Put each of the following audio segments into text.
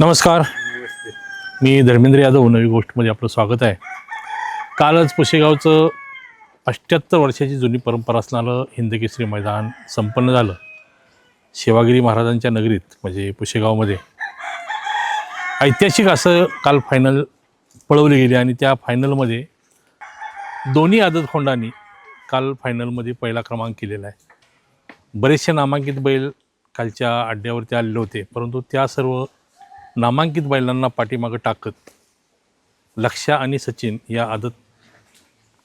नमस्कार, मी धर्मेंद्र यादव. नवी गोष्टमध्ये आपलं स्वागत आहे. कालच पुशेगावचं 78 वर्षाची जुनी परंपरा असणारं हिंदकेसरी मैदान संपन्न झालं. शिवागिरी महाराजांच्या नगरीत म्हणजे पुशेगावमध्ये ऐतिहासिक असं काल फायनल पळवली गेली आणि त्या फायनलमध्ये दोन्ही आदतखोंडांनी काल फायनलमध्ये पहिला क्रमांक केलेला आहे. बरेचसे नामांकित बैल कालच्या अड्ड्यावरती आलेले होते, परंतु त्या सर्व नामांकित बैलांना पाठीमागं टाकत लक्ष्या आणि सचिन या आदत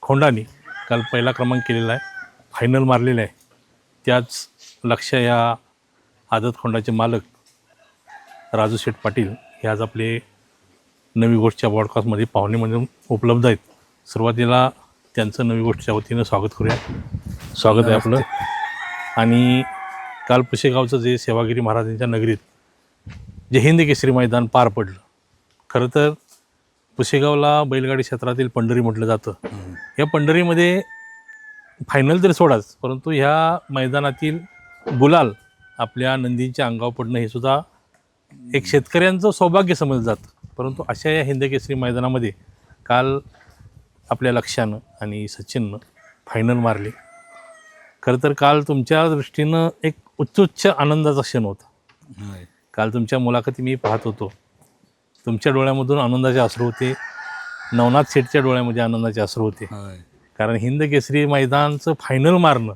खोंडांनी काल पहिला क्रमांक केलेला आहे, फायनल मारलेला आहे. त्याच लक्ष्या या आदत खोंडाचे मालक राजू शेठ पाटील हे आज आपले नवी गोष्टच्या पॉडकास्टमध्ये पाहुणे म्हणून उपलब्ध आहेत. सुरुवातीला त्यांचं नवी गोष्टच्या वतीनं स्वागत करूया. स्वागत आहे आपलं. आणि काल पुशेगावचं जे सेवागिरी महाराजांच्या नगरीत जे हिंदकेसरी मैदान पार पडलं, खरं तर पुशेगावला बैलगाडी क्षेत्रातील पंढरी म्हटलं जातं. या पंढरीमध्ये फायनल तर सोडाच, परंतु ह्या मैदानातील गुलाल आपल्या नंदींच्या अंगावर पडणं हे सुद्धा एक शेतकऱ्यांचं सौभाग्य समजलं जातं. परंतु अशा या हिंदकेसरी मैदानामध्ये काल आपल्या लक्ष्यानं आणि सचिननं फायनल मारली. खरं तर काल तुमच्या दृष्टीनं एक उच्च आनंदाचा क्षण होता. काल तुमच्या मुलाखती मी पाहत होतो, तुमच्या डोळ्यामधून आनंदाचे अश्रू होते, नवनाथ शेठच्या डोळ्यामध्ये आनंदाचे अश्रू होते. कारण हिंदकेसरी मैदानचं फायनल मारणं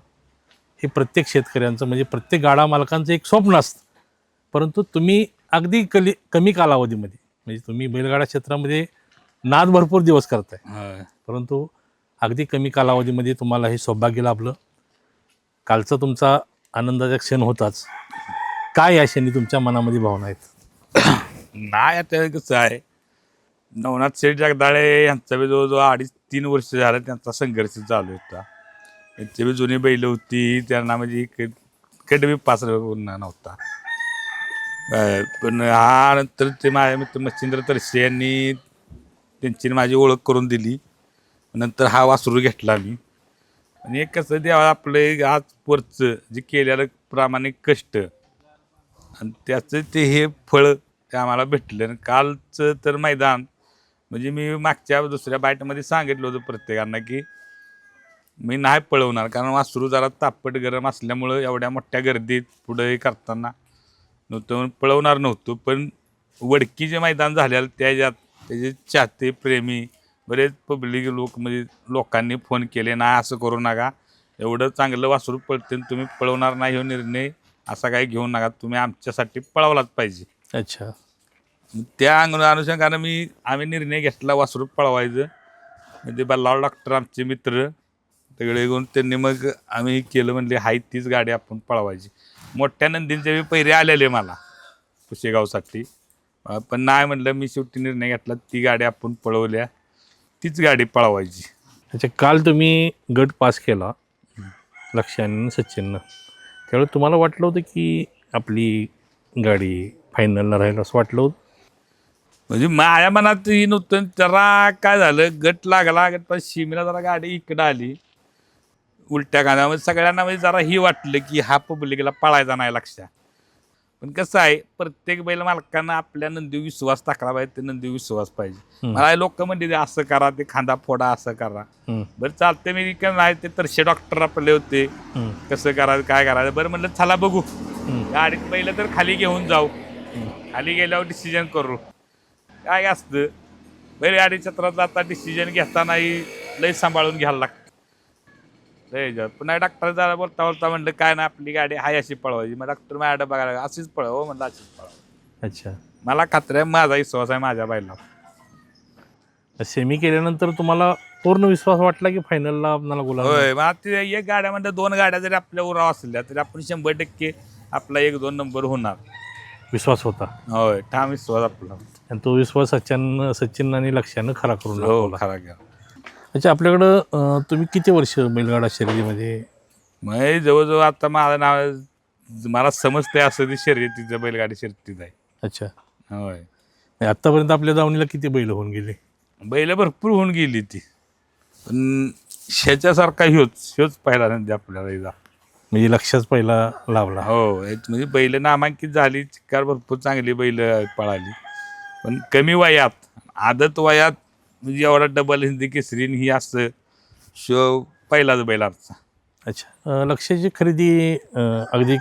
हे प्रत्येक शेतकऱ्यांचं म्हणजे प्रत्येक गाडा मालकांचं एक स्वप्न असतं. परंतु तुम्ही अगदी कमी कालावधीमध्ये म्हणजे तुम्ही बैलगाडा क्षेत्रामध्ये नाद भरपूर दिवस करताय, परंतु अगदी कमी कालावधीमध्ये तुम्हाला हे सौभाग्य लाभलं. कालचा तुमचा आनंदाचा क्षण होताच. काय या क्षणी तुमच्या मनामध्ये भावना आहेत? नाही, आता कसं आहे, नवनाथ शेठ जगदाळे यांचा बी जवळजवळ 2.5-3 वर्ष झालं त्यांचा संघर्ष चालू होता. त्यांची बी जुनी बैल होती, त्यांना म्हणजे कट बी पास नव्हता. पण हा नंतर ते माझ्या मित्र मच्छिंद्र तरसे यांनी त्यांची माझी ओळख करून दिली. नंतर हा वासरू घेतला मी. आणि एक कसं देवा आपलं आज वरचं जे केलेलं प्रामाणिक कष्ट आणि त्याचं ते हे फळ ते आम्हाला भेटलं. आणि कालचं तर मैदान म्हणजे मी मागच्या दुसऱ्या बाईटमध्ये सांगितलं होतं प्रत्येकांना की मी नाही पळवणार, कारण वासरू जरा तापट गरम असल्यामुळं एवढ्या मोठ्या गर्दीत पुढे करताना नव्हतं, पळवणार नव्हतं. पण वडकी जे मैदान झालेलं त्याच्यात त्याचे चाहते प्रेमी बरेच पब्लिक म्हणजे लोकांनी फोन केले, नाही असं करू नका, एवढं चांगलं वासरू पळते तुम्ही पळवणार नाही, हो निर्णय असा काही घेऊ नका, तुम्ही आमच्यासाठी पळवलाच पाहिजे. अच्छा, त्या अनुषंगानं आम्ही निर्णय घेतला वासरू पळवायचं. म्हणजे बल्लाळ डॉक्टर आमचे मित्र सगळे घेऊन त्यांनी मग आम्ही केलं, म्हणले हाय तीच गाडी आपण पळवायची. मोठ्या नंदींचे बी पहिरे आलेले मला पुशेगावसाठी, पण नाही म्हणलं, मी शेवटी निर्णय घेतला ती गाडी आपण पळवल्या, तीच गाडी पळवायची. अच्छा, काल तुम्ही गट पास केला लक्ष्यानं सचिननं, त्यावेळेस तुम्हाला वाटलं होतं की आपली गाडी फायनलला राहील असं वाटलं होतं? म्हणजे माझ्या मनात ही नव्हतं. जरा काय झालं, गट लागला, गट पास शिमीला जरा गाडी इकडं आली उलट्या कांद्यामध्ये, सगळ्यांना म्हणजे जरा ही वाटलं की हा पब्लिकला पळायचा नाही लक्षात. पण कसं आहे, प्रत्येक बैल मालकांना आपल्या नंदी विश्वास टाकला पाहिजे, ते नंदी विश्वास पाहिजे. मला लोक म्हणते असं करा, ते खांदा फोडा, असं करा. बरं चालते, मी नाही ते तरशे डॉक्टर आपले होते, कसं करायचं काय करायचं. बरं म्हणलं चला बघू, गाडीत पहिलं तर खाली घेऊन जाऊ, खाली गेल्यावर डिसिजन करू. काय असतं बैलगाडी क्षेत्रात आता डिसिजन घेतानाही लय सांभाळून घ्यायला लागतं. पुन्हा डॉक्टर जरा बोलता बोलता म्हणलं काय ना आपली गाडी हाय अशी पळवायची. मग डॉक्टर माझ्या बघायला अशीच पळव म्हणलं, अशीच पळव. अच्छा, मला खात्री आहे, माझा विश्वास आहे माझ्या बैलावर. सेमी केल्यानंतर तुम्हाला पूर्ण विश्वास वाटला की फायनलला आपल्याला गुलाल? होय, मग ते एक गाड्यामध्ये 2 गाड्या जरी आपल्या उराव असल्या तरी आपण 100% आपला 1-2 नंबर होणार विश्वास होता. होय, ठाम विश्वास आपला. आणि तो विश्वास सचिन आणि लक्ष्यानं खरा करून हो, दाखवला. खरा घ्या. अच्छा, आपल्याकडं तुम्ही किती वर्ष बैलगाडा शर्यतीमध्ये? मग जवळजवळ आता माझं नाव मला समजते असं ती शर्यतीचं बैलगाडी शर्यतीत आहे. अच्छा, होय. आत्तापर्यंत आपल्या दावणीला किती बैल होऊन गेले? बैल भरपूर होऊन गेली ती, पण ह्याच्यासारखा ह्योच पहिला नंदी आपल्याला एकदा म्हणजे लक्षच पहिला लावला. हो, म्हणजे बैल नामांकित झाली, चिकार भरपूर चांगली बैल पळाली. पण कमी वयात आदत वयात म्हणजे एवढा डबल हिंदी केसरी आणि ही असं शो पहिलाच बैल आमचा. अच्छा, लक्ष्याची खरेदी अगदी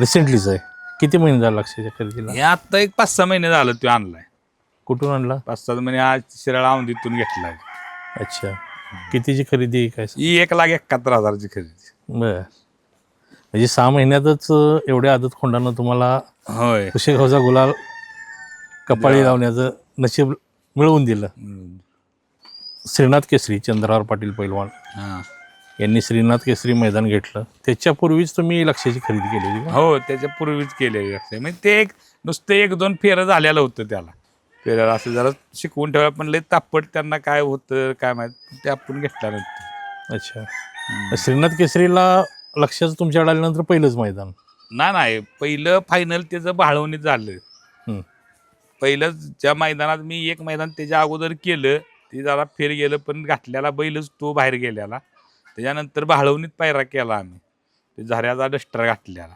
रिसेंटलीच आहे. किती महिने झाले लक्ष्याच्या खरेदीला? हे आत्ता एक 5-6 महिने झालं तो आणलाय. कुठून आणला? 5-7 महिने आज शिराळ औंधीतून घेतलाय. अच्छा, कितीची खरेदी आहे काय? ही 1,71,000ची खरेदी. बरं, म्हणजे 6 महिन्यातच एवढ्या आदत खोंडानं तुम्हाला होय. पुशेगावचा गुलाल कपाळी लावण्याचं नशीब मिळवून दिलं. श्रीनाथ केसरी चंद्रहार पाटील पैलवान हां. यांनी श्रीनाथ केसरी मैदान घेतलं, त्याच्यापूर्वीच तुम्ही लक्ष्याची खरेदी केली होती का? हो, त्याच्या पूर्वीच केलेली असते. म्हणजे ते एक नुसतं 1-2 फेरं झालेलं होतं त्याला. फेऱ्याला असं जरा शिकवून ठेवा, पण लय तापट त्यांना काय होतं काय माहित ते आपण घेतल्यानंतर. अच्छा, श्रीनाथ केसरीला लक्ष्याचं तुमच्याकडे आल्यानंतर पहिलंच मैदान? नाही पहिलं फायनल त्याचं भाळवणीत झालं. हं. पहिलं ज्या मैदानात मी एक मैदान त्याच्या अगोदर केलं ते जरा फेर गेलं, पण घातलेला बैलच तो बाहेर गेलेला. त्याच्यानंतर भाळवणीत पायरा केला आम्ही, ते झऱ्याचा डस्टर घातलेला.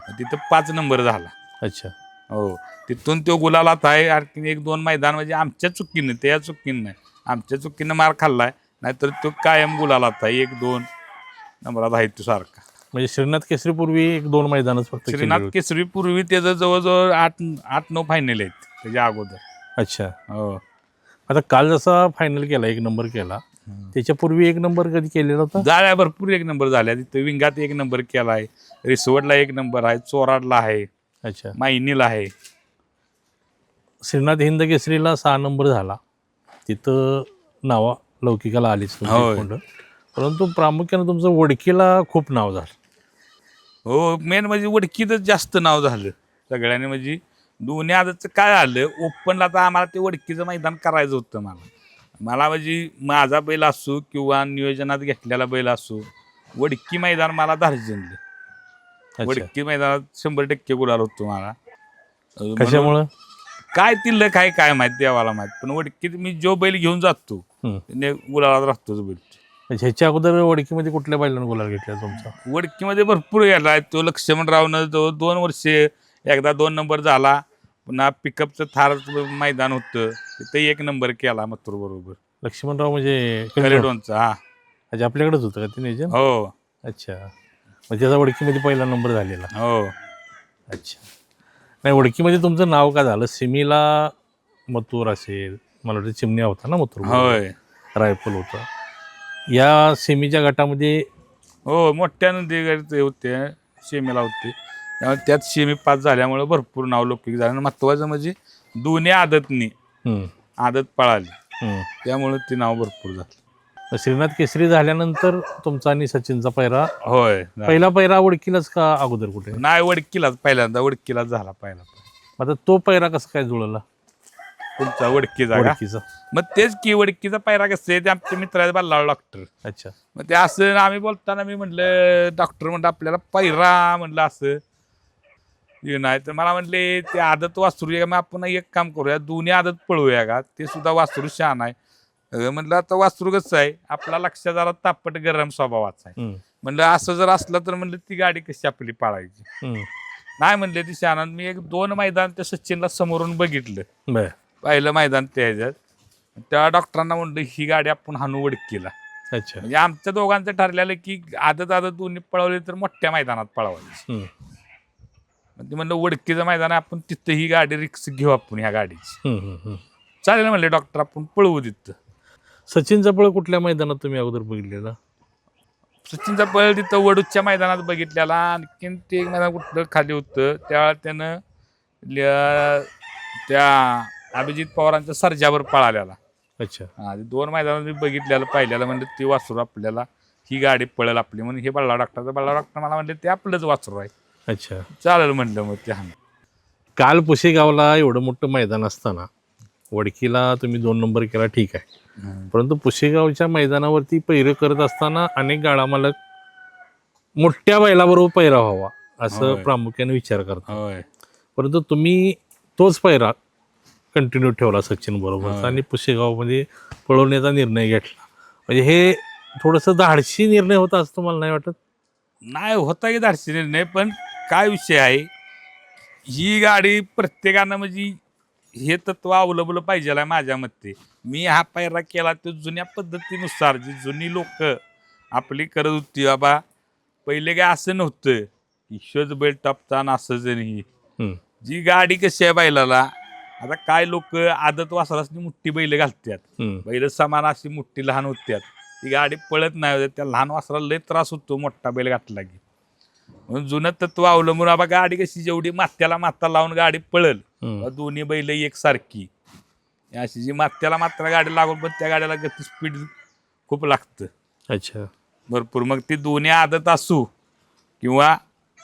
तिथं 5 नंबर झाला. अच्छा, हो, तिथून तो गुलालात आहे. आणखी 1-2 मैदान म्हणजे आमच्या चुकीनं, त्या चुकीनं नाही, आमच्या चुकीनं मार खाल्लाय. नाहीतर तो कायम गुलालात आहे. 1-2 नंबरात आहे तो सारखा. म्हणजे श्रीनाथ केसरी पूर्वी 1-2 मैदानच फक्त केली श्रीनाथ होती. केसरी पूर्वी त्याचं जवळजवळ 8-9 फायनल आहेत त्याच्या अगोदर. अच्छा, हो, आता काल जसा फायनल केला 1 नंबर केला, त्याच्यापूर्वी 1 नंबर कधी केलेला होता? जाळ्या भरपूर 1 नंबर झाल्या. तिथं विंगात 1 नंबर केला आहे, रिसवडला 1 नंबर आहे, चोराडला आहे, अच्छा, मायनीला आहे. श्रीनाथ हिंद केसरीला 6 नंबर झाला, तिथं नावा लौकिकाला आलीच तुमची होय. खोंड. परंतु प्रामुख्याने तुमचं वडकीला खूप नाव झालं. हो, मेन म्हणजे वडकीतच जास्त नाव झालं सगळ्यांनी. म्हणजे दोन्ही आजचं काय आलं ओपनला, तर आम्हाला ते वडकीचं मैदान करायचं होतं. मला म्हणजे माझा बैल असो किंवा नियोजनात घेतलेला बैल असो, वडकी मैदान मला धार्जिनलं. अच्छा, वडकी मैदानात 100% गुलाल होतो मला. कशामुळं? काय तिल्लं काय माहित, देवाला माहित. पण वडकीत मी जो बैल घेऊन जातो त्याने गुलालात राहतोच बैल. ह्याच्या अगोदर वडकीमध्ये कुठल्या बैलानं गुलाल घेतला तुमचा? वडकीमध्ये भरपूर गेला तो. लक्ष्मणरावनं 2 वर्षे एकदा 2 नंबर झाला. पुन्हा पिकअपचं थार मैदान होतं तिथं 1 नंबर केला मथुर बरोबर. लक्ष्मणराव म्हणजे कलेडोनचा. हा, अच्छा, आपल्याकडेच होतं का ते नियोजन? हो अच्छा, मग त्याचा वडकीमध्ये पहिला नंबर झालेला. हो. अच्छा, नाही वडकीमध्ये तुमचं नाव का झालं? सिमीला मथुर असेल, मला वाटतं चिमण्या होता ना मथुर, होय. रायफल होता. या सेमीच्या गटामध्ये हो, मोठ्या नंदी होते, शेमीला होते. त्यामुळे त्यात शेमी पास झाल्यामुळे भरपूर नाव लौकिक झालं. आणि महत्वाचं म्हणजे दोन्ही आदतनी आदत पळाली, त्यामुळे ते नाव भरपूर झालं. श्रीनाथ केसरी झाल्यानंतर तुमचा आणि सचिनचा पैरा, होय. पहिला पैरा वडकीलाच का अगोदर कुठे? नाही, वडकीलाच पहिल्यांदा वडकीलाच झाला पहिला. आता तो पैरा कसा काय जुळला तुमचा वडकीचा का? वडकीचा? मग तेच की वडकीचा पायरा कसं आहे, ते आमच्या मित्राचा बाल्ला डॉक्टर. अच्छा, मग ते असं आम्ही बोलताना मी म्हटलं डॉक्टर म्हणलं आपल्याला पायरा म्हणलं असं नाही, तर मला म्हटले ते आदत वासरू आहे. मग आपण एक काम करूया, दोन्ही आदत पळवूया का, ते सुद्धा वासरू शहाण आहे. म्हटलं आता वासरू कसं आहे, आपला लक्षात जरा तापट गरम स्वभावाचा आहे. म्हणलं असं जर असलं तर म्हणलं ती गाडी कशी आपली पाळायची. नाही म्हणले ती शहाणा. मी 1-2 मैदान त्या सचिनला समोरून बघितलं, पहिलं मैदान त्या ह्याच्यात. त्या डॉक्टरांना म्हणलं ही गाडी आपण हाणू वडकीला. अच्छा, म्हणजे आमच्या दोघांचं ठरलेलं की आदत दोन्ही पळवले तर मोठ्या मैदानात पळवायची. ते म्हणलं वडकीचं मैदान आहे, आपण तिथं ही गाडी रिक्स घेऊ आपण ह्या गाडीची. चालेल म्हणले डॉक्टर, आपण पळवू तिथं. सचिनचा पळ कुठल्या मैदानात तुम्ही अगोदर बघितलेला? सचिनचा पळ तिथं वडूच्या मैदानात बघितलेला. आणखीन ते एक मैदान कुठलं खाली होतं त्यावेळेला त्यानं त्या अभिजित पवारांच्या सर्जावर पळालेला. अच्छा, हा, 2 मैदानात मी बघितलेलं पाहिलेलं. म्हणजे ते वासरू आपल्याला ही गाडी पळेल आपली म्हणून हे बल्ला डॉक्टर मला म्हणले ते आपलंच वासरू आहे. अच्छा, चालेल म्हणलं. मग ते काल पुशेगावला एवढं मोठं मैदान असताना वडकीला तुम्ही 2 नंबर केला, ठीक आहे. परंतु पुशेगावच्या मैदानावरती पैरं करत असताना अनेक गाडा मालक मोठ्या बैलाबरोबर पैरा व्हावा असं प्रामुख्याने विचार करतात. परंतु तुम्ही तोच पैरा कंटिन्यू ठेवला सचिन बरोबर आणि पुशेगावमध्ये पळवण्याचा निर्णय घेतला. म्हणजे हे थोडंसं धाडसी निर्णय होता असं तुम्हाला नाही वाटत? नाही, होता की धाडसी निर्णय. पण काय विषय आहे, ही गाडी प्रत्येकानं म्हणजे हे तत्व अवलंबलं पाहिजे माझ्या मते. मी हा पायरा केला तो जुन्या पद्धतीनुसार, जी जुनी लोक आपली करत होती. बाबा पहिले काय असं नव्हतं ईश्वज बैल टपता आणि असंच नाही. हम्म, जी गाडी कशी आहे बैलाला, आता काय लोक आदत वासरासनी मोठी बैल घालतात. हम्म, बैल समान अशी मोठी लहान होत्यात, ती गाडी पळत नाही. त्या लहान वासराला लय त्रास होतो मोठा बैल घातला की. म्हणून जुनं तत्व अवलंबून बाबा गाडी कशी जेवढी माथ्याला माथा लावून गाडी पळल, हम्म. दोन्ही बैल एकसारखी, अशी जी माथ्याला मात्र गाडी लागून पण त्या गाडीला गती स्पीड खूप लागतं अच्छा. भरपूर. मग ती दोन्ही आदत असू किंवा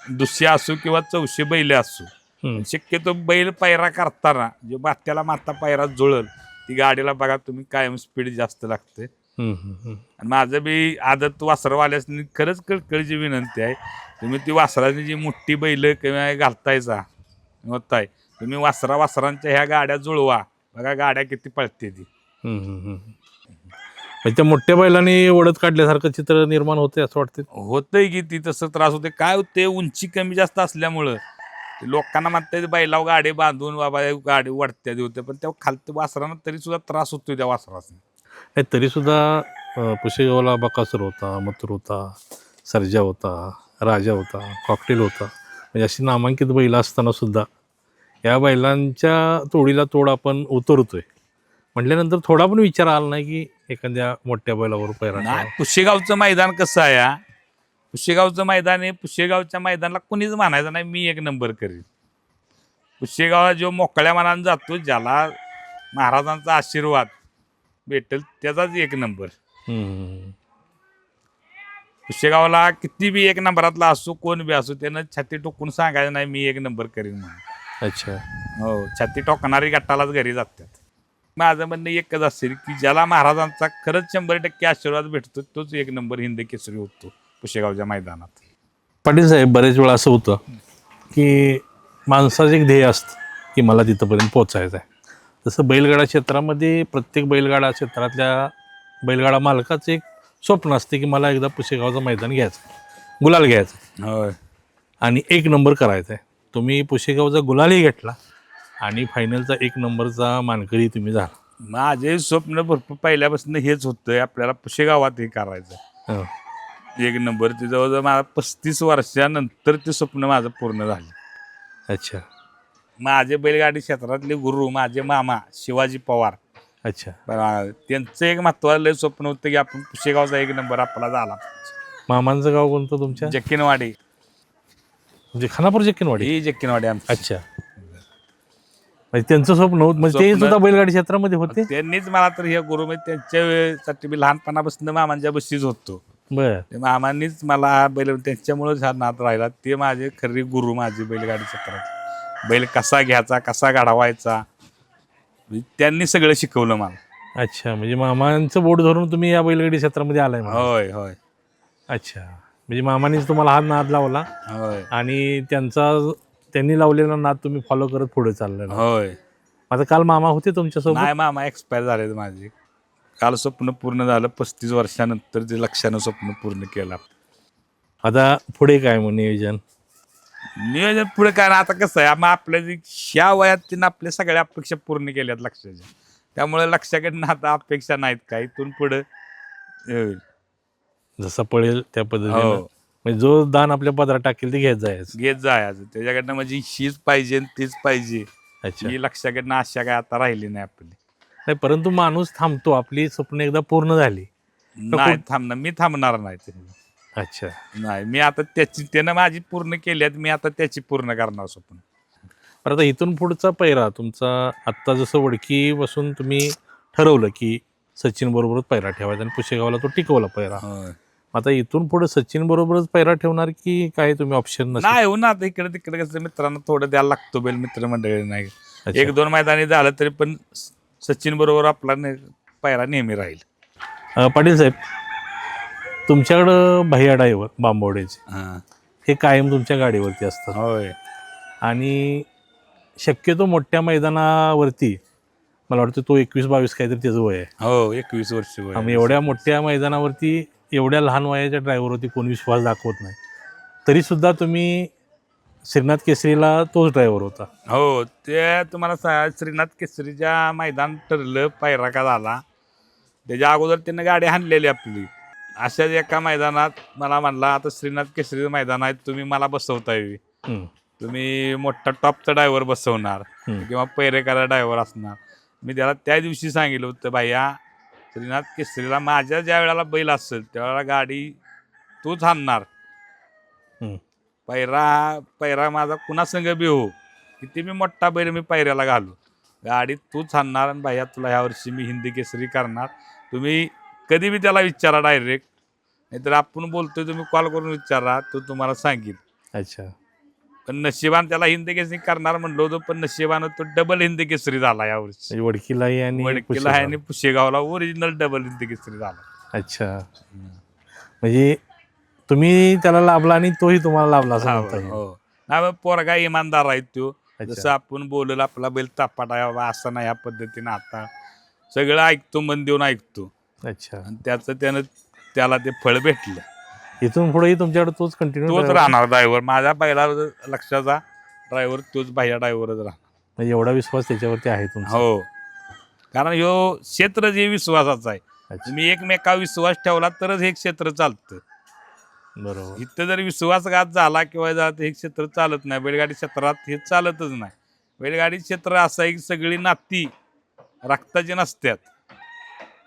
दुसरी असू किंवा चौशे बैल असू, हम्म, शक्यतो बैल पायरा करताना जे माथ्याला माथा पायरा जुळल ती गाडीला बघा तुम्ही कायम स्पीड जास्त लागते. हम्म, हम्म, हम्म. आणि माझं बी आदत वासरवाल्यासनी खरंच कळकळीची विनंती आहे, तुम्ही ती वासराची जी मोठी बैल किंवा घालतायचा होताय, तुम्ही वासरांच्या ह्या गाड्या जुळवा, बघा गाड्या किती पळते ती. हम्म, हम्म, हम्म. म्हणजे त्या मोठ्या बैलांनी ओढत काढल्यासारखं चित्र निर्माण होते असं वाटतं. होतंय की ती तसं त्रास होते. काय होते उंची कमी जास्त असल्यामुळं ते लोकांना म्हणतात बैलावर गाडी बांधून बाबा गाडी वडत्या होते, पण त्या खालती वासरांना तरी सुद्धा त्रास होतोय त्या वासरासनी. नाही तरी सुद्धा पुशेगावला बकासूर होता, मथुर होता, सर्जा होता, राजा होता, कॉकटेल होता, म्हणजे अशी नामांकित बैल असताना सुद्धा या बैलांच्या तोडीला तोड आपण उतरतोय म्हटल्यानंतर थोडा पण विचार आला नाही की एखाद्या मोठ्या बैलावर पैरा नाही, पुशेगावचं मैदान कसं आहे पुशेगावचं मैदान आहे. पुशेगावच्या मैदानाला कोणीच म्हणायचं नाही मी एक नंबर करीन. पुशेगावला जो मोकळ्या मनानं जातो, ज्याला महाराजांचा आशीर्वाद भेटेल त्याचाच एक नंबर. हम्म. पुशेगावला किती बी एक नंबरातला असो कोण बी असो, त्यानं छाती टोकून सांगायचं नाही मी एक नंबर करीन म्हणून. अच्छा. हो, छाती टोकणारी गट्टालाच घरी जातात. माझं म्हणणं एकच असेल की ज्याला महाराजांचा खरंच 100% आशीर्वाद भेटतो तोच एक नंबर हिंद केसरी होतो पुशेगावच्या मैदानात. पाटील साहेब, बरेच वेळा असं होतं की माणसाचं एक ध्येय असतं की मला तिथंपर्यंत पोचायचं आहे. तसं बैलगाडा क्षेत्रामध्ये प्रत्येक बैलगाडा क्षेत्रातल्या बैलगाडा मालकाचं एक स्वप्न असते की मला एकदा पुशेगावचं मैदान घ्यायचं आहे, गुलाल घ्यायचं आहे होय, आणि एक नंबर करायचा आहे. तुम्ही पुशेगावचा गुलालही घेतला आणि फायनलचा एक नंबरचा मानकरी तुम्ही झाला. माझे स्वप्न भरपूर पहिल्यापासून हेच होतं, आपल्याला पुशेगावात हे करायचं हो. एक नंबर. ते जवळजवळ मला 35 वर्षानंतर ते स्वप्न माझं पूर्ण झालं. अच्छा. माझे बैलगाडी क्षेत्रातले गुरु माझे मामा शिवाजी पवार, अच्छा. त्यांचं एक महत्वाचं स्वप्न होतं की आपण पुशेगावचा एक नंबर आपला झाला. मामांचं गाव कोणतं तुमच्या? जक्किनवाडी, म्हणजे खानापूर जक्किनवाडी. ही जक्किनवाडी आमची. अच्छा. म्हणजे त्यांचं स्वप्न होत, म्हणजे ते स्वप्न- सुद्धा बैलगाडी क्षेत्रामध्ये होते. त्यांनीच मला तर हे गुरु म्हणजे त्यांच्यासाठी मी लहानपणापासून मामांच्या बशीच होतो. बर. ते मामांनीच मला हा बैल त्यांच्यामुळेच हा नाद राहिला. ते माझे खरे गुरु माझे बैलगाडी क्षेत्रात. बैल कसा घ्यायचा कसा गाढवायचा त्यांनी सगळं शिकवलं मला. अच्छा, म्हणजे मामांचं बोट धरून तुम्ही या बैलगाडी क्षेत्रामध्ये आलाय म्हणा. होय होय अच्छा, म्हणजे मामांनीच तुम्हाला हा नाद लावला होय आणि त्यांनी लावलेला नाद तुम्ही फॉलो करत पुढे चाललेला. होय. आता काल मामा होते तुमच्यासोबत? नाही, मामा एक्सपायर झाले माझे. काल स्वप्न पूर्ण झालं 35 वर्षानंतर ते लक्षानं स्वप्न पूर्ण केलं. आता पुढे काय मग नियोजन? नियोजन पुढे काय ना, आता कसं आहे मग आपल्या ह्या वयात तिनं आपल्या सगळ्या अपेक्षा पूर्ण केल्यात लक्षाच्या, त्यामुळे लक्षाकडनं आता अपेक्षा नाहीत काय. इथून पुढे जसं पळेल त्या पद्धतीने, हो म्हणजे जो दान आपल्या पदरात टाकेल ते घेत जायचं. घेत जायचं त्याच्याकडनं, म्हणजे हीच पाहिजे तीच पाहिजे अच्छा. ही लक्षाकडनं आशा काय आता राहिली नाही आपली. नाही, परंतु माणूस थांबतो, आपली स्वप्न एकदा पूर्ण झाली. नाही थांबणार, मी थांबणार नाही ते. अच्छा. नाही, मी आता त्यानं माझी पूर्ण केली आहेत, मी आता त्याची पूर्ण करणार स्वप्न. तर आता इथून पुढचा पैरा तुमचा, आत्ता जसं वडकी बसून तुम्ही ठरवलं की सचिन बरोबरच पैरा ठेवायचा आणि पुशेगावला तो टिकवला पैरा, होय. आता इथून पुढे सचिन बरोबरच पैरा ठेवणार की काय तुम्ही ऑप्शन नसेल? नाही हो ना, आता इकडे तिकडे कसं मित्रांना थोडं द्यायला लागतो बैल, मित्रमंडळी नाही. अच्छा. 1-2 मैदानी झालं तरी पण सचिन बरोबर आपला पायरा नेहमी राहील. पाटील साहेब, तुमच्याकडं भैया ड्रायव्हर बांबवड्याचे हां हे कायम तुमच्या गाडीवरती असतात होय. आणि शक्यतो मोठ्या मैदानावरती मला वाटतं तो 21-22 काहीतरी त्याचं वय आहे. हो, 21 वर्ष वय. आम्ही एवढ्या मोठ्या मैदानावरती एवढ्या लहान वयाच्या ड्रायव्हरवरती कोणी विश्वास दाखवत नाही, तरीसुद्धा तुम्ही श्रीनाथ केसरीला तोच ड्रायव्हर होता. हो, ते तुम्हाला श्रीनाथ केसरीच्या मैदान ठरलं, पायरा का झाला त्याच्या अगोदर त्यानं गाडी हाणलेली आपली. अशाच एका मैदानात मला म्हणला, आता श्रीनाथ केसरीचं मैदान आहे, तुम्ही मला बसवताय, हम्म, तुम्ही मोठा टॉपचा ड्रायव्हर बसवणार हम्म. किंवा पैरेकरा ड्रायव्हर असणार. मी त्याला त्या दिवशी सांगितलं होतं, भैया श्रीनाथ केसरीला माझ्या ज्या वेळेला बैल असेल त्यावेळेला गाडी तूच हाणणार. हम्म. पैरा माझा कुणा संग बी हो, किती मी मोठा बैल मी पैऱ्याला घालू, गाडी तूच हाणणार. आणि भैया तुला ह्या वर्षी मी हिंदी केसरी करणार. तुम्ही कधी बी त्याला विचारा डायरेक्ट, नाहीतर आपण बोलतोय तुम्ही कॉल करून विचारा, तो तुम्हाला सांगेल. अच्छा. पण नशिबान त्याला हिंदी केसरी करणार म्हणलो होतो, पण नशिबानं तो डबल हिंदी केसरी झाला यावर्षी. म्हणजे वडकीलाही आणि वडकीला आहे आणि पुशेगावला ओरिजिनल डबल हिंदी केसरी झाला. अच्छा. म्हणजे तुम्ही त्याला लाभला आणि तोही तुम्हाला लाभला असं म्हणता येईल. हो, नाही मग पोरगा इमानदार आहे तो. अच्छा. जसं आपण बोलल आपला बैल तापाट आहे बाबा, असं नाही, ह्या पद्धतीनं आता सगळं ऐकतो, मन देऊन ऐकतो. अच्छा. आणि त्याला ते फळ भेटलं. इथून पुढेही तुमच्याकडे तोच कंटिन्यू तोच राहणार ड्रायव्हर, माझ्या बैला लक्षाचा ड्रायव्हर तोच, भैया ड्रायव्हरच राहणार. म्हणजे एवढा विश्वास त्याच्यावरती आहे तुमचा. हो, कारण ह्यो क्षेत्र जे विश्वासाचं आहे. अच्छा. तुम्ही एकमेकावर विश्वास ठेवला तरच हे क्षेत्र चालतं. बरोबर. इथं जर विश्वासघात झाला किंवा हे क्षेत्र चालत नाही. बैलगाडी क्षेत्रात हे चालतच नाही. बैलगाडी क्षेत्र असं आहे की सगळी नाती रक्ताची नसतात,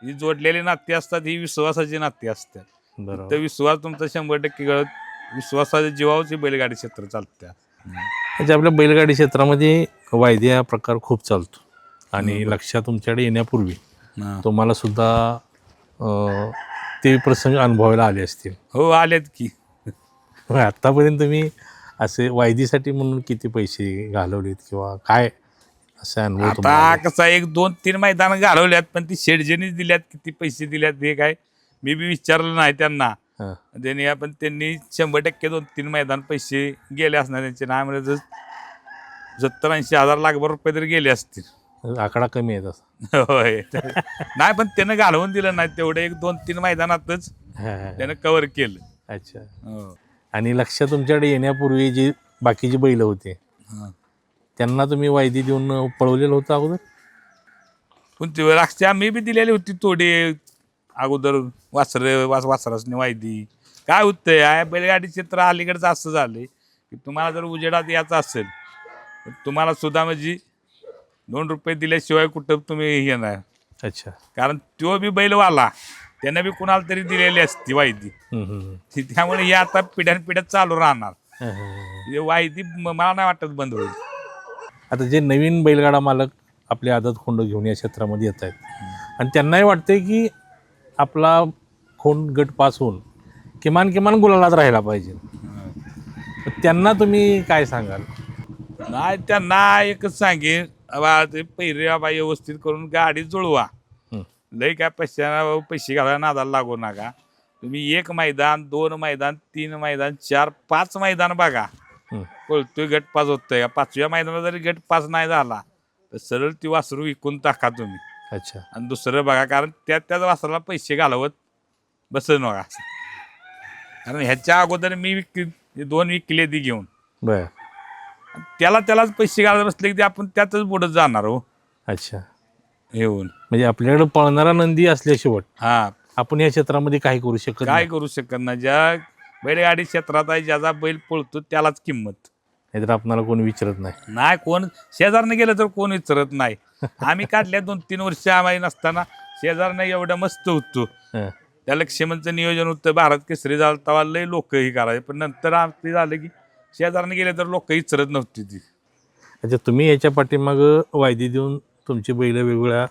ही जोडलेली नाती असतात, ही विश्वासाची नाती असतात. बरोबर. तर विश्वास तुमचा 100% गळत, विश्वासाच्या जीवावरची बैलगाडी क्षेत्र चालतं. म्हणजे आपल्या बैलगाडी क्षेत्रामध्ये वायदे हा प्रकार खूप चालतो आणि लक्षात तुमच्याकडे येण्यापूर्वी तुम्हाला सुद्धा ते प्रसंग अनुभवायला आले असतील. हो, आलेत की. आत्तापर्यंत तुम्ही असे वायदीसाठी म्हणून किती पैसे घालवलेत किंवा काय असे अनुभव आता तुम्हाला? कसं 1-2-3 मैदान घालवल्यात, पण ती शेडजेनीच दिल्यात. किती पैसे दिल्यात हे काय मी बी विचारलं नाही त्यांना. हां. त्यांनी 100% 2-3 मैदान पैसे गेले असणार त्यांचे. नाही म्हणजे 70-80 हजार लाखभर रुपये तरी गेले असतील. आकडा कमी आहे तसा. होय. नाही, पण त्यानं घालवून दिलं नाही तेवढे. 1-2-3 मैदानातच त्यानं कव्हर केलं. अच्छा. हो. आणि लक्ष तुमच्याकडे येण्यापूर्वी जी बाकीची बैल होते हां. त्यांना तुम्ही वायदी देऊन पळवलेलं होतं अगोदर? पण ते राक्षी आम्ही बी दिलेली होती थोडी अगोदर, वासरासनी वायदी. काय होतंय, आहे बैलगाडी क्षेत्र अलीकडचं असं झालंय की तुम्हाला जर उजेडात यायचं असेल तर तुम्हाला सुद्धा म्हणजे 2 रुपये दिल्याशिवाय कुठं तुम्ही हे नाही. अच्छा. कारण तो बी बैलवाला, त्यानं बी कुणाला तरी दिलेली असती वायदी. त्यामुळे हे आता पिढ्यानपिढ्यात चालू राहणार. हे वायदी मला नाही वाटत बंद होईल. आता जे नवीन बैलगाडा मालक आपले आदत खोंड घेऊन या क्षेत्रामध्ये येत आहेत आणि त्यांनाही वाटते की आपला खोंड गट पास होऊन किमान गुलालात राहायला पाहिजे, तर त्यांना तुम्ही काय सांगाल? नाही, त्यांना एकच सांगेन, बाबा ते पहिरे बाबा व्यवस्थित करून गाडी जुळवा. लय काय पैसे घालायला नादाला लागू नका. तुम्ही 1 मैदान, 2 मैदान, 3 मैदान, 4-5 मैदान बघा. कळतोय गट पास होतोय. 5व्या मैदानात जरी गट पास नाही झाला तर सरळ ती वासरू विकून टाका तुम्ही. अच्छा. आणि दुसरं बघा, कारण त्याच वासराला पैसे घालवत बसत नका. कारण ह्याच्या अगोदर मी 2 विकले ती घेऊन. बर. त्यालाच पैसे घालत बसले की आपण त्यातच पुढे जाणार. हो. अच्छा. येऊन म्हणजे आपल्याकडे पळणारा नंदी असल्याशिवाय हा आपण या क्षेत्रामध्ये काय करू शकत काय करू शकत नाही. ज्या बैलगाडी क्षेत्रात आहे, ज्याचा बैल पळतो त्यालाच किंमत. नाही तर आपणाला कोणी विचारत नाही. कोण शेजारनं गेलं तर कोण विचारत नाही. आम्ही काढल्या 2-3 वर्ष आम्ही नसताना शेजारनं एवढं मस्त होतो. नाही. त्या लक्ष्मणचं नियोजन होतं, भारत केसरी झालं तेव्हा लय लोक ही करायचे. पण नंतर आमचं झालं की शेजारनं गेले तर लोक विचारत नव्हती ती. अच्छा. तुम्ही याच्या पाठीमागं वायदी देऊन तुमची बैल वेगवेगळ्या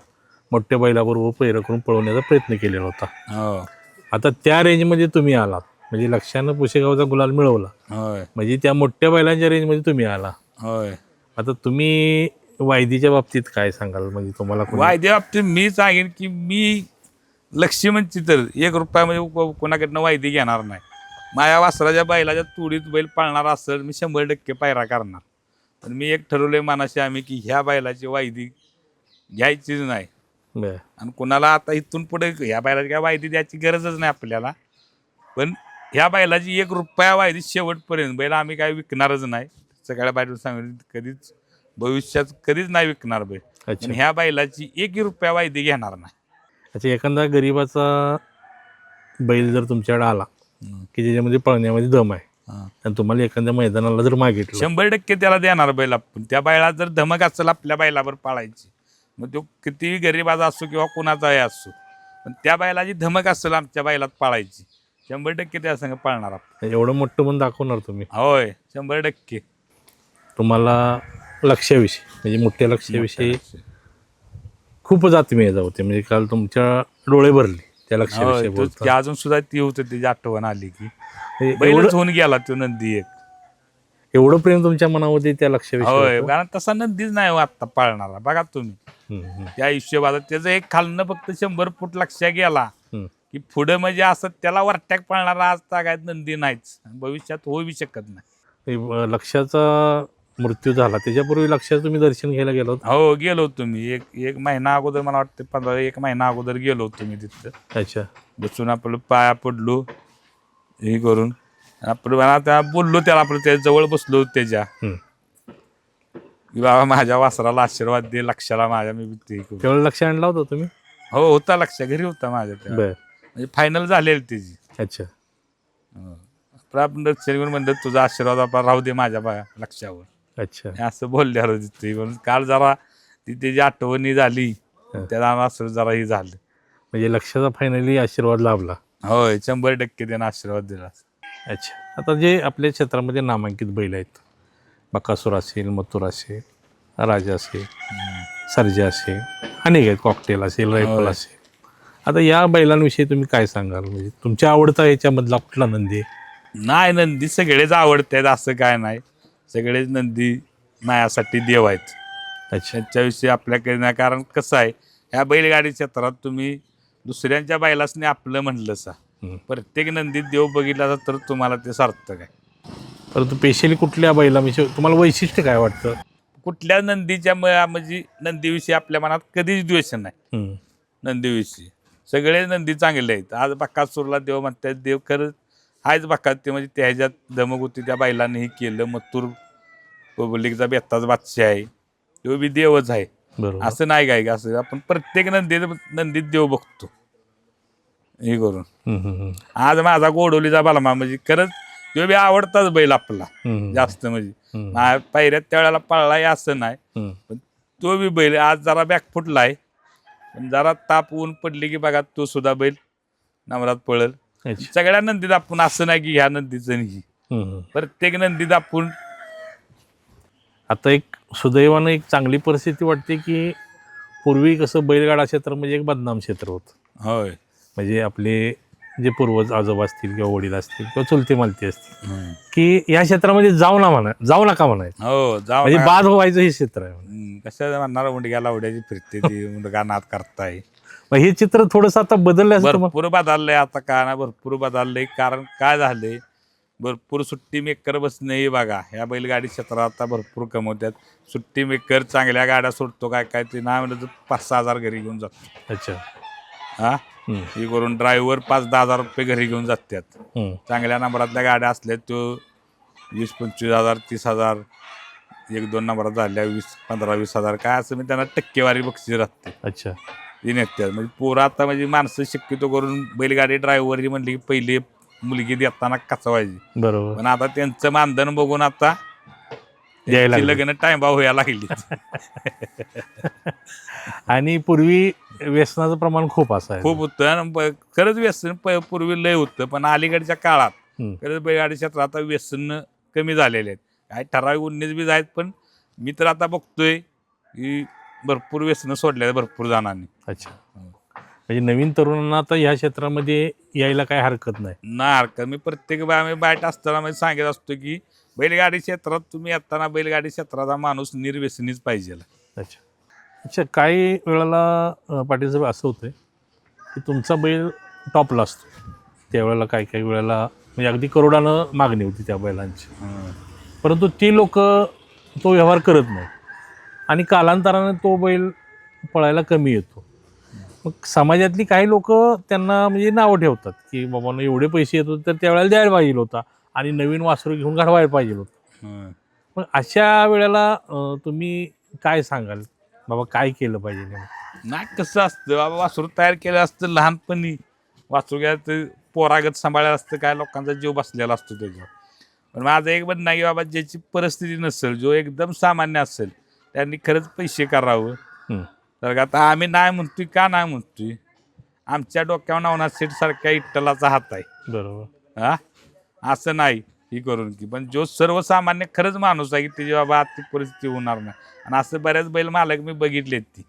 मोठ्या बैलाबरोबर पैर करून पळवण्याचा प्रयत्न केलेला होता. हो. आता त्या रेंजमध्ये तुम्ही आलात, म्हणजे लक्षानं पुशेगावचा गुलाल मिळवला, होय. म्हणजे त्या मोठ्या बैलांच्या रेंजमध्ये तुम्ही आला. होय. आता तुम्ही वायदीच्या बाबतीत काय सांगाल? म्हणजे तुम्हाला वायद्या बाबतीत मी सांगेन की मी लक्ष्मणची तर 1 रुपयामध्ये कोणाकडनं वायदी घेणार नाही. माझ्या वासराच्या बैलाच्या तुडीत बैल पाळणार असेल मी 100% पायरा करणार. पण मी एक ठरवलंय मनाशी आम्ही की ह्या बैलाची वायदी घ्यायचीच नाही. आणि कुणाला आता इथून पुढे ह्या बैलाची काय वायदी द्यायची गरजच नाही आपल्याला. पण ह्या बैलाची 1 रुपया वायदी शेवटपर्यंत बैल आम्ही काय विकणारच नाही. मागच्या काळा बाहेर सांगितलं कधीच भविष्यात कधीच नाही विकणार बैल. अच्छा. पण ह्या बैलाची 1 रुपया वायदे घेणार नाही. अच्छा, एखादा गरीबाचा बैल जर तुमच्याकडे आला की ज्याच्यामध्ये पळण्यामध्ये दम आहे हां. आणि तुम्हाला एखाद्या मैदानाला जर मागितलं 100% त्याला देणार बैल आपण. त्या बैलात जर धमक असेल आपल्या बैलावर पाळायची, मग तो कितीही गरीबाचा असो किंवा कुणाचाही असो, पण त्या बैलाची धमक असेल आमच्या बैलात पाळायची, 100% त्या संग पाळणार आपण. एवढं मोठं पण दाखवणार तुम्ही. होय, 100%. तुम्हाला लक्ष्याविषयी म्हणजे मोठ्या लक्ष्याविषयी खूपच आत्मीयता होते. म्हणजे काल तुमच्या डोळे भरले त्या लक्ष्याविषयी होय, बोलता. की अजून सुद्धा ती होती त्याची आठवण आली की हे बैलच एवढं होऊन गेला तो नंदी एक. एवढं प्रेम तुमच्या मनामध्ये त्या लक्ष्याविषयी होय, होतं? कारण तसा नंदीच नाही हो आत्ता पाळणारा. बघा तुम्ही हम्म. त्या हिशोबात त्याचं एक खालनं फक्त 100 फूट लक्ष्या गेला हम्म. की पुढे म्हणजे असं त्याला वरट्याक पाळणारा आज तागायत नंदी नाहीच, भविष्यात होऊ शकत नाही. हे लक्ष्याचा मृत्यू झाला त्याच्यापूर्वी लक्ष्याचं तुम्ही दर्शन घ्यायला गेलो होतो? हो, गेलो होतो मी एक महिना अगोदर, मला वाटतं 1 महिना अगोदर गेलो होतो मी तिथं. अच्छा. बसून आपलं पाया पडलो हे करून आपलं आता बोललो त्याला, आपलं त्या जवळ बसलो त्याच्या हम्म. की बाबा माझ्या वासराला आशीर्वाद दे, लक्षाला माझ्या मी ते करू. तेवढं लक्ष आणलं होतं तुम्ही? हो, होता लक्ष घरी होता माझ्या त्या. बर. म्हणजे फायनल झालेली त्याची. अच्छा. पण आपण दर्शन म्हणलं तुझा आशीर्वाद आपला राहू दे माझ्या लक्षावर, अच्छा. हे असं बोलल्यावर तिथे. म्हणून काल जरा ती त्याची आठवणी झाली, त्याला असं जरा हे झालं. म्हणजे लक्ष्याचा फायनली आशीर्वाद लाभला. होय, 100% त्यानं आशीर्वाद दिला. अच्छा. आता जे आपल्या क्षेत्रामध्ये नामांकित बैल आहेत, बकासूर असेल, मथुर असेल, राजा असेल, सर्जा असेल, अनेक आहेत, कॉकटेल असेल, रायफल असेल. आता या बैलांविषयी तुम्ही काय सांगाल? म्हणजे तुमच्या आवडता याच्यामधला कुठला नंदी आहे? नाही, नंदी सगळेच आवडतात असं काय नाही. सगळेच नंदी मायासाठी देव आहेत. अच्छा. त्याच्याविषयी आपल्याकडे नाही. कारण कसं आहे, ह्या बैलगाडी क्षेत्रात तुम्ही दुसऱ्यांच्या बैलासने आपलं म्हणलं सा, प्रत्येक नंदीत देव बघितला तर तुम्हाला ते सार्थक आहे. परंतु स्पेशली कुठल्या बैलाविषयी तुम्हाला वैशिष्ट्य काय वाटतं? कुठल्या नंदीच्या म्हणजे नंदीविषयी आपल्या मनात कधीच द्वेष नाही. नंदीविषयी सगळे नंदी चांगले आहेत. आज बकासूरला देव म्हणतात, देव खरंच आहेच. बकात ते म्हणजे त्या ह्याच्यात धमक होती, त्या बैलांनी हे केलं. मथुर पब्लिकचा बेत्ताच बादशाह आहे, तो बी देवच आहे. बरोबर. असं नाही काय का, असं आपण प्रत्येक नंदीत देव बघतो हे करून. आज माझा गोडोलीचा बालमा म्हणजे खरंच तो बी आवडताच बैल आपला जास्त. म्हणजे पायऱ्यात त्यावेळेला पळलाय असं नाही, पण तो बी बैल आज जरा बॅक फुटलाय, पण जरा ताप ऊन पडली की बघा तो सुद्धा बैल नंबरात पळल. सगळ्या नंदीत आपण असं नाही की ह्या नंदीचं नाही, प्रत्येक नंदीत आपण. आता एक सुदैवानं एक चांगली परिस्थिती वाटते की पूर्वी कसं बैलगाडा क्षेत्र म्हणजे एक बदनाम क्षेत्र होतं. होय, म्हणजे आपले जे पूर्वज आजोबा असतील किंवा वडील असतील किंवा चुलते मालती असतील की या क्षेत्रामध्ये जाऊ नका म्हणायचं. हो, जाऊ म्हणजे बाद व्हायचं हे क्षेत्र आहे. कसं म्हणणार, उंडग्याला उड्याची फिरते ती उंडगा नाद करताय. मग हे चित्र थोडंसं आता बदललं असं भरपूर बदललंय आता. का ना भरपूर बदललंय. कारण काय झालंय, भरपूर सुट्टी मेकर बसणं हे बघा, ह्या बैलगाडी क्षेत्रात आता भरपूर कमवतात. सुट्टी मेकर चांगल्या गाड्या सोडतो, काय काय ते नाही म्हणलं तर 5-6 हजार घरी घेऊन जातो. अच्छा. हा, हे करून ड्रायव्हर 5-10 हजार रुपये घरी घेऊन जातात. चांगल्या नंबरातल्या गाड्या असल्या तो 20-25 हजार, 30 हजार, 1-2 नंबरात झाल्या 15-20 हजार, काय असं मी त्यांना टक्केवारी बक्षीस राहते. अच्छा. ती नेत्यात. म्हणजे पोरं आता म्हणजे माणसं शक्यतो करून बैलगाडी ड्रायव्हर म्हणली की पहिले मुलगी देताना कचवायची. बरोबर. पण आता त्यांचं मानधन बघून आता लग्न टाइम व्हायला लागली. आणि पूर्वी व्यसनाचं प्रमाण खूप असायचं. खूप होतं आणि खरंच व्यसन पूर्वी लय होतं, पण अलीकडच्या काळात खरंच बैलगाडी क्षेत्रात आता व्यसन कमी झालेले आहेत. काय ठराविक 19 बी आहेत, पण मी तर आता बघतोय की भरपूर व्यसनं सोडल्या भरपूर जणांनी. अच्छा. म्हणजे नवीन तरुणांना आता ह्या क्षेत्रामध्ये यायला काय हरकत नाही. नाही हरकत. मी प्रत्येक आम्ही बायट असताना म्हणजे सांगत असतो की बैलगाडी क्षेत्रात तुम्ही येताना बैलगाडी क्षेत्राचा माणूस निर्व्यसनीच पाहिजे. अच्छा. अच्छा. काही वेळेला पाटील साहेब असं होतं की तुमचा बैल टॉपला असतो, त्यावेळेला काही वेळेला म्हणजे अगदी करोडानं मागणी होती त्या बैलांची, परंतु ती लोक तो व्यवहार करत नाही आणि कालांतराने तो बैल पळायला कमी येतो. मग समाजातली काही लोक त्यांना म्हणजे नावं ठेवतात की बाबा एवढे पैसे येत होते तर त्यावेळेला द्यायला पाहिजे होता आणि नवीन वासरू घेऊन घडवायला पाहिजे होतं. मग अशा वेळेला तुम्ही काय सांगाल बाबा काय केलं पाहिजे नेमकं? नाही कसं असतं बाबा वासरू तयार केलं असतं लहानपणी वासरू घ्या तर पोरागत सांभाळलं असतं काय लोकांचा जीव बसलेला असतो त्याच्यावर. पण माझं एक म्हणणं आहे की बाबा ज्याची परिस्थिती नसेल जो एकदम सामान्य असेल त्यांनी खरंच पैसे करावं. हं. तर का आता आम्ही नाही म्हणतोय का नाही म्हणतोय आमच्या डोक्यावर नवनाथ शेठ सारख्या इट्टलाचा हात आहे. बरोबर. हा असं नाही ही करून की पण जो सर्वसामान्य खरंच माणूस आहे की त्याची बाबा आर्थिक परिस्थिती होणार नाही. आणि असं बऱ्याच बैल मालक मी बघितलेत ती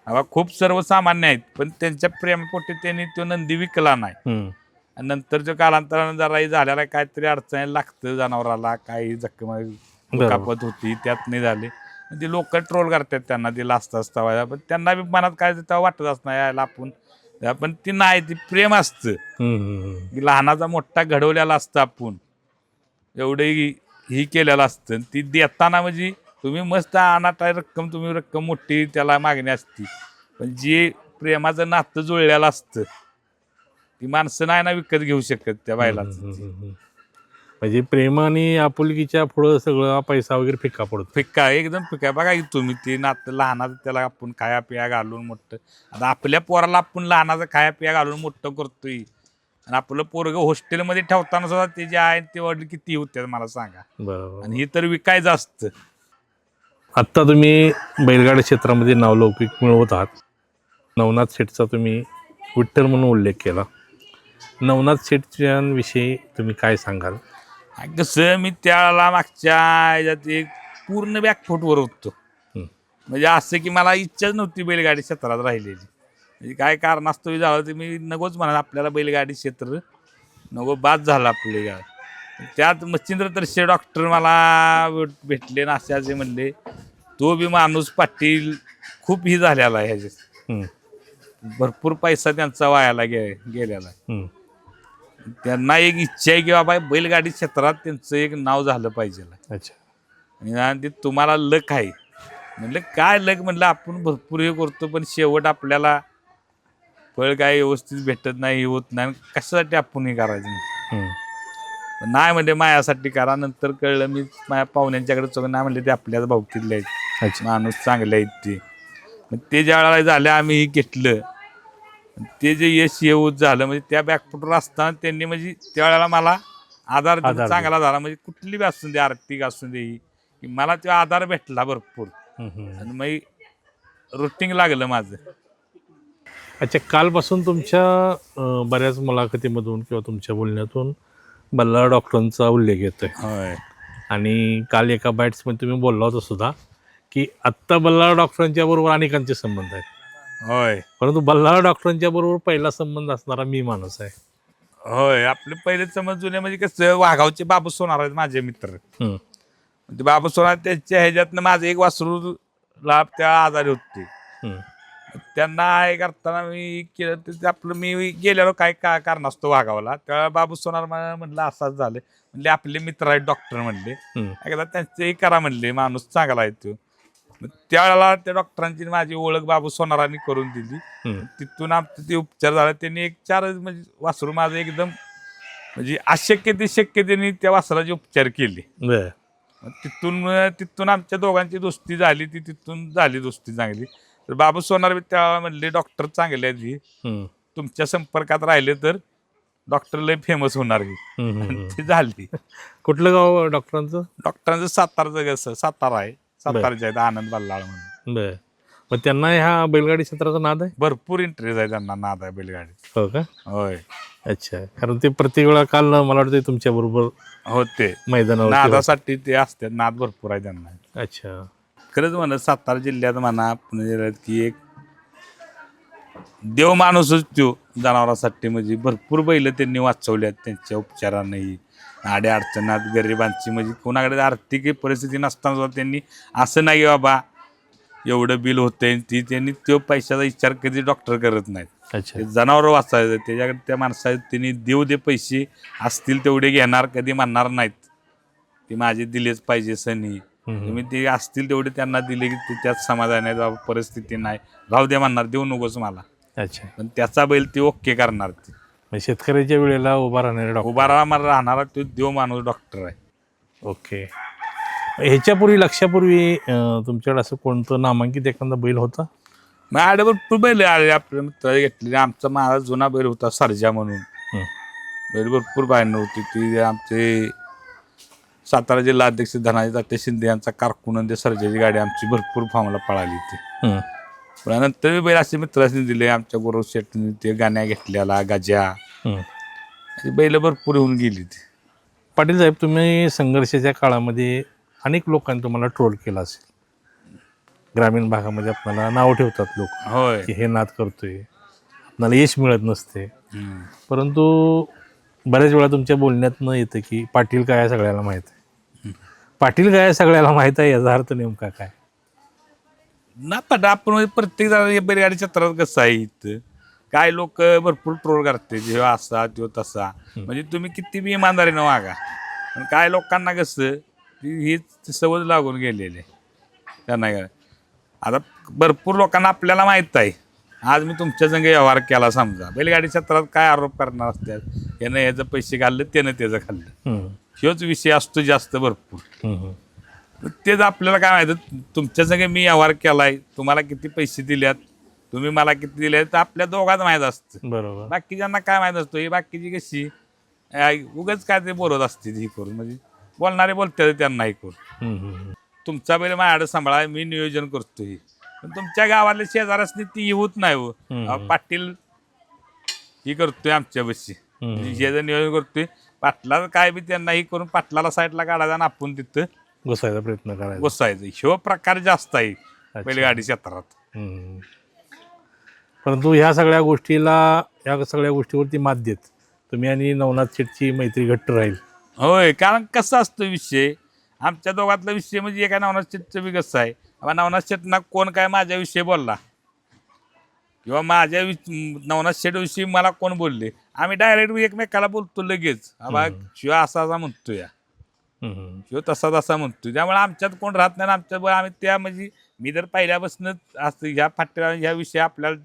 बाबा खूप सर्वसामान्य आहेत पण त्यांच्या प्रेमपोटी त्यांनी तो नंदी विकला नाही. हं. आणि नंतर जो कालांतरानं जराही झालेला काहीतरी अडचणी लागतं जनावराला काही जखम दुखापत होती त्यात नाही झाले ते लोक ट्रोल करतात त्यांना ते लाजत असता पण त्यांना बी मनात काय तेव्हा वाटत नाही यायला आपण पण ती नाही ती प्रेम असतं की लहानाचा मोठा घडवलेला असतं आपण एवढे ही केलेलं असतं ती देताना म्हणजे तुम्ही मस्त अनाटा रक्कम तुम्ही रक्कम मोठी त्याला मागणी असती पण जे प्रेमाचं नातं जुळलेलं असतं ती माणसं नाही ना विकत घेऊ शकत त्या बैलाचं. म्हणजे प्रेम आणि आपुलकीच्या पुढं सगळं पैसा वगैरे फिक्का पडतो. फिक्का एकदम फिक्का बघा की तुम्ही ते नातं लहानाचं त्याला आपण खाया पिया घालून मोठं आता आपल्या पोराला आपण लहानाचं खाया पिया घालून मोठं करतोय आणि आपलं पोरगं हॉस्टेलमध्ये ठेवताना सुद्धा ते जे आहे ते वडील किती होते मला सांगा. बरोबर. आणि हे तर विकायचं असतं. आत्ता तुम्ही बैलगाडी क्षेत्रामध्ये नावलौकिक मिळवत आहात. नवनाथ शेठचा तुम्ही विठ्ठल म्हणून उल्लेख केला. नवनाथ शेठच्यांविषयी तुम्ही काय सांगाल? कसं मी त्याला मागच्या ह्याच्यात एक पूर्ण बॅकफूटवर होतो. म्हणजे असं की मला इच्छाच नव्हती बैलगाडी क्षेत्रात राहिलेली म्हणजे काय कारणास्तव झालं ते मी नकोच म्हणा आपल्याला बैलगाडी क्षेत्र नको बाद झालं आपले गाव. त्यात मच्छिंद्र तरशे डॉक्टर मला भेटले ना असे म्हणले तो बी माणूस पाटील खूप ही झालेला आहे ह्याच्यात भरपूर पैसा त्यांचा वायाला गेलेला आहे. त्यांना एक इच्छा आहे की बाबा बैलगाडी क्षेत्रात त्यांचं एक नाव झालं पाहिजे. अच्छा. आणि ते तुम्हाला लक आहे म्हणलं काय लक म्हणलं आपण भरपूर हे करतो पण शेवट आपल्याला फळ काय व्यवस्थित भेटत नाही होत नाही कशासाठी आपण हे करायचं नाही म्हणजे मायासाठी करा. नंतर कळलं मी माझ्या पाहुण्यांच्याकडे चौक नाही म्हणले ते आपल्याच भावकीतले आहेत माणूस चांगले आहेत ते. मग ते ज्या वेळेला झालं आम्ही हे घेतलं ते जे यश येऊत झालं म्हणजे त्या बॅकफुटवर असताना त्यांनी म्हणजे त्यावेळेला मला आधार चांगला झाला म्हणजे कुठली बी असू दे आर्थिक असू दे की मला तो आधार भेटला भरपूर आणि मग रुटीन लागलं माझं. अच्छा. कालपासून तुमच्या बऱ्याच मुलाखतीमधून किंवा तुमच्या बोलण्यातून बल्लाळ डॉक्टरांचा उल्लेख येतोय. होय. आणि काल एका बाईट्समध्ये तुम्ही बोलला होता सुद्धा की आत्ता बल्लाळ डॉक्टरांच्या बरोबर अनेकांचे संबंध आहेत. होय. परंतु बल्लाळ डॉक्टरांच्या बरोबर पहिला संबंध असणारा मी माणूस आहे. होय. आपले पहिले समज जुने म्हणजे कसं वाघावचे बाबू सोनार आहेत माझे मित्र. ते बाबू सोनार त्यांच्या ह्याच्यातनं माझं एक वासरू लाभ त्या आजारी होते त्यांना हे करताना मी केलं तर आपलं मी गेलेलो काय का कारण असतो वाघावला त्या बाबू सोनार म्हणलं असंच झालं म्हणले आपले मित्र आहेत डॉक्टर म्हणले एकदा त्यांचे करा म्हणले माणूस चांगला आहे तो. त्यावेळेला त्या डॉक्टरांची माझी ओळख बाबू सोनारांनी करून दिली. तिथून आमचे ते उपचार झाले त्यांनी एक 4 म्हणजे वासरू माझं एकदम म्हणजे अशक्य ते शक्य त्यांनी त्या वासराचे उपचार केले. तिथून आमच्या दोघांची दोस्ती झाली ती तिथून झाली दोस्ती चांगली. तर बाबू सोनार त्या म्हणले डॉक्टर चांगले आहेत तुमच्या संपर्कात राहिले तर डॉक्टर लय फेमस होणार ती झाली. कुठलं गाव डॉक्टरांचं? डॉक्टरांचं सातारचं कसं सातारा आहे सातारच्या आहेत आनंद बल्लाळ म्हणून. बर. मग त्यांना ह्या बैलगाडी क्षेत्राचा नाद आहे? भरपूर इंटरेस्ट आहे त्यांना नाद आहे बैलगाडी. हो का? होय. अच्छा. कारण ते प्रत्येक वेळा काल मला वाटतं तुमच्या बरोबर होते मैदानावर नादासाठी ते असतात नाद भरपूर आहे त्यांना. अच्छा. खरंच म्हणत सातारा जिल्ह्यात म्हणा पुणे जिल्ह्यात की एक देव माणूसच तो जनावरांसाठी म्हणजे भरपूर बैल त्यांनी वाचवल्यात त्यांच्या उपचारांनाही आड्या अडचणात गरिबांची म्हणजे कोणाकडे आर्थिक परिस्थिती नसताना सुद्धा त्यांनी असं नाही बाबा एवढं बिल होतंय ती त्यांनी तो पैशाचा विचार कधी डॉक्टर करत नाहीत. अच्छा. जनावर वाचायचं त्याच्याकडे त्या माणसाचे त्यांनी देऊ दे पैसे असतील तेवढे घेणार कधी म्हणणार नाहीत ते माझे दिलेच पाहिजे सनी तुम्ही ते असतील तेवढे त्यांना दिले की त्यात समाधान आहे बाबा परिस्थिती नाही राहू दे म्हणणार देऊ नकोस मला. अच्छा. पण त्याचा बैल ते ओके करणार ते शेतकऱ्याच्या वेळेला उभा राहणारा राहणारा तो देव माणूस डॉक्टर आहे. ओके. ह्याच्यापूर्वी लक्षापूर्वी तुमच्याकडे असं कोणतं नामांकित एखादा बैल होता? मग आडे भरपूर बैल आले आपल्या मित्राने घेतलेले. आमचा महाराज जुना बैल होता सर्जा म्हणून. हं. बैल भरपूर बाहेर होती ती. आमचे सातारा जिल्हा अध्यक्ष धनाजी तात्या शिंदे यांचा कारकुन सर्जाची गाडी आमची भरपूर फॉर्मला पळाली ती. हं. पण नंतर मी बैल असे मित्रांनी दिले. आमच्या गुरु शेटनी ते गाण्या घेतलेला गजा हं. अशी बैल भरपूर होऊन गेली ती. पाटील साहेब, तुम्ही संघर्षाच्या काळामध्ये अनेक लोकांनी तुम्हाला ट्रोल केला असेल. ग्रामीण भागामध्ये आपल्याला नाव ठेवतात लोक होय. की हे नाद करतोय, आपल्याला यश मिळत नसते. हम्म. परंतु बऱ्याच वेळा तुमच्या बोलण्यातनं येतं की पाटील काय आहे सगळ्याला माहीत आहे. पाटील काय आहे सगळ्याला माहीत आहे याचा अर्थ नेमका काय? ना पण आपण प्रत्येक जण बैलगाडी क्षेत्रात कसं आहे इथं काय लोक भरपूर ट्रोल करते जेव्हा असा तो तसा. म्हणजे तुम्ही किती बी इमानदारीनं वागा, पण काय लोकांना कसं ही सवय लागून गेलेली आहे त्यांना. आता भरपूर लोकांना आपल्याला माहीत आहे. आज मी तुमच्या संग व्यवहार केला समजा, बैलगाडी क्षेत्रात काय आरोप करणार असतात, यानं याचं पैसे खाल्लं त्यानं त्याचं खाल्लं, ह्योच विषय असतो जास्त भरपूर. तेच आपल्याला काय माहिती, तुमच्या संग मी व्यवहार केलाय, तुम्हाला किती पैसे दिल्यात, तुम्ही मला किती दिले, तर आपल्या दोघांना माहीत असतं. बरोबर. बाकीच्यांना काय माहीत असतो, ही बाकीची कशी उगाच काय ते बोलत असते ही करून, म्हणजे बोलणारे बोलते त्यांना हे करून. तुमचा बैल माझ्याकडे सांभाळा, मी नियोजन करतोय, पण तुमच्या गावातल्या शेजाऱ्यासनी ती होत नाही हो. पाटील ही करतोय आमच्या बशी, जे नियोजन करतोय पाटला काय बी त्यांना ही करून पाटलाला साईडला काढायचा आणि आपण तिथं घुसायचा प्रयत्न करायचा. घुसायचं. ह्यो प्रकार जास्त आहे बैलगाडी क्षेत्रात. परंतु ह्या सगळ्या गोष्टीवरती मात देत तुम्ही आणि नवनाथ शेठची मैत्री घट्ट राहील. होय, कारण कसं असतं विषय, आमच्या दोघातला विषय म्हणजे एका नवनाथ शेठचं बी कसं आहे, नवनाथ शेठना कोण काय माझ्याविषयी बोलला किंवा नवनाथ शेठविषयी मला कोण बोलले, आम्ही डायरेक्ट एकमेकाला बोलतो लगेच. बाबा शिव असा असा म्हणतोय, शिव तसा तसा म्हणतोय. त्यामुळे आमच्यात कोण राहत नाही. आमच्या आम्ही त्या म्हणजे मी तर पहिल्यापासूनच असतं ह्या फाट्या ह्या विषयी आपल्याला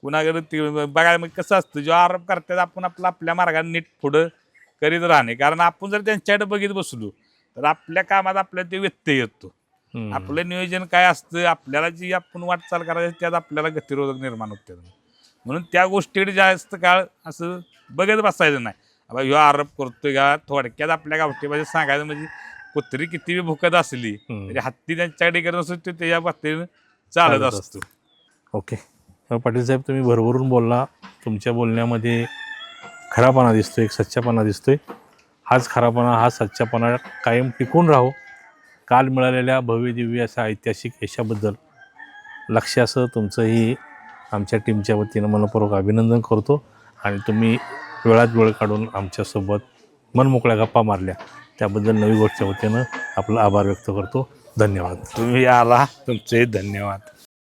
कुणाकडे बघायला म्हणजे कसं असतं, जो आरोप करतात आपण आपल्या मार्गाने नीट पुढं करीत राहणे. कारण आपण जर त्यांच्याकडे बघित बसलो तर आपल्या कामात आपल्याला ते व्यत्यय येतो. आपलं नियोजन काय असतं, आपल्याला जी आपण वाटचाल करायची त्यात आपल्याला गतिरोधक निर्माण होते. म्हणून त्या गोष्टीकडे जास्त काळ असं बघत बसायचं नाही. बाबा ह्यो आरोप करतोय का, थोडक्यात आपल्या गावठी भाषेत सांगायचं म्हणजे कुत्री किती बी भुकत असली तरी हत्ती त्यांच्याकडे करत असतो, ते त्याच्या पद्धतीनं चालत असतो. ओके पाटील साहेब, तुम्ही भरभरून बोलला. तुमच्या बोलण्यामध्ये खरापणा दिसतोय, एक सच्चापणा दिसतोय. हाच खरापणा, हा सच्चापणा कायम टिकून राहो. काल मिळालेल्या भव्य दिव्य अशा ऐतिहासिक यशाबद्दल लक्ष्यासह तुमचंही आमच्या टीमच्या वतीनं मनपूर्वक अभिनंदन करतो. आणि तुम्ही वेळात वेळ काढून आमच्यासोबत मनमोकळ्या गप्पा मारल्या त्याबद्दल नवी गोष्टच्या वतीनं आपला आभार व्यक्त करतो. धन्यवाद. तुम्ही आला, तुमचे धन्यवाद.